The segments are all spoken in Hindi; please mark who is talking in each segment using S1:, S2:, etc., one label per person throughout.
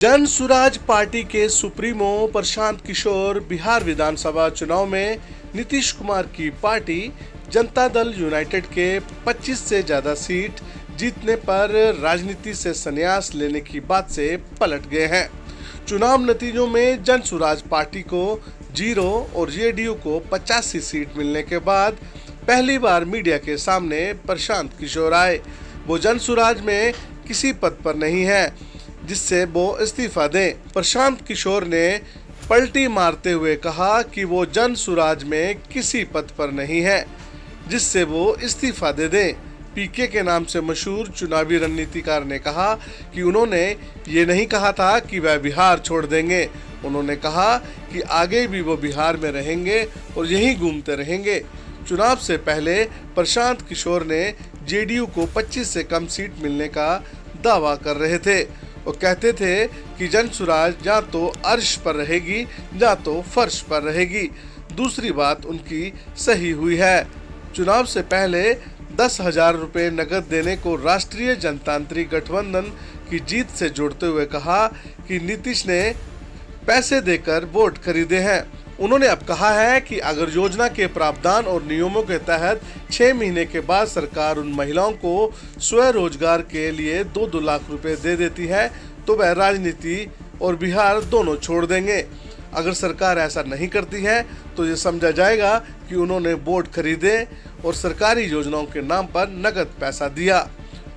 S1: जन सुराज पार्टी के सुप्रीमो प्रशांत किशोर बिहार विधानसभा चुनाव में नीतीश कुमार की पार्टी जनता दल यूनाइटेड के 25 से ज्यादा सीट जीतने पर राजनीति से संन्यास लेने की बात से पलट गए हैं। चुनाव नतीजों में जन सुराज पार्टी को 0 और जेडीयू को 85 सीट मिलने के बाद पहली बार मीडिया के सामने प्रशांत किशोर आए। वो जन सुराज में किसी पद पर नहीं है जिससे वो इस्तीफा दें। प्रशांत किशोर ने पलटी मारते हुए कहा कि वो जन सुराज में किसी पद पर नहीं है जिससे वो इस्तीफा दे दें। पीके के नाम से मशहूर चुनावी रणनीतिकार ने कहा कि उन्होंने ये नहीं कहा था कि वह बिहार छोड़ देंगे। उन्होंने कहा कि आगे भी वो बिहार में रहेंगे और यहीं घूमते रहेंगे। चुनाव से पहले प्रशांत किशोर ने जेडीयू को 25 से कम सीट मिलने का दावा कर रहे थे। वो कहते थे कि जन सुराज या तो अर्श पर रहेगी या तो फर्श पर रहेगी। दूसरी बात उनकी सही हुई है। चुनाव से पहले 10,000 रुपये नकद देने को राष्ट्रीय जनतांत्रिक गठबंधन की जीत से जोड़ते हुए कहा कि नीतीश ने पैसे देकर वोट खरीदे हैं। उन्होंने अब कहा है कि अगर योजना के प्रावधान और नियमों के तहत 6 महीने के बाद सरकार उन महिलाओं को स्वरोजगार के लिए 2-2 लाख रुपए दे देती है तो वह राजनीति और बिहार दोनों छोड़ देंगे। अगर सरकार ऐसा नहीं करती है तो ये समझा जाएगा कि उन्होंने वोट खरीदे और सरकारी योजनाओं के नाम पर नकद पैसा दिया।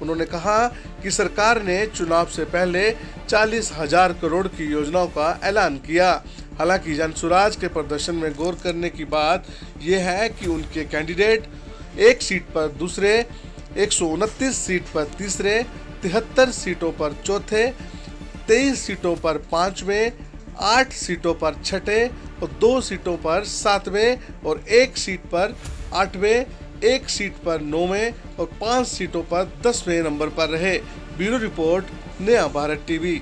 S1: उन्होंने कहा कि सरकार ने चुनाव से पहले 40,000 करोड़ की योजनाओं का ऐलान किया। हालांकि जन सुराज के प्रदर्शन में गौर करने की बात यह है कि उनके कैंडिडेट 1 सीट पर दूसरे, 129 सीट पर तीसरे, 73 सीटों पर चौथे, 23 सीटों पर पांचवें, 8 सीटों पर छठे और 2 सीटों पर सातवें और 1 सीट पर 8वें, 1 सीट पर 9वें और 5 सीटों पर 10वें नंबर पर रहे। ब्यूरो रिपोर्ट, नया भारत टीवी।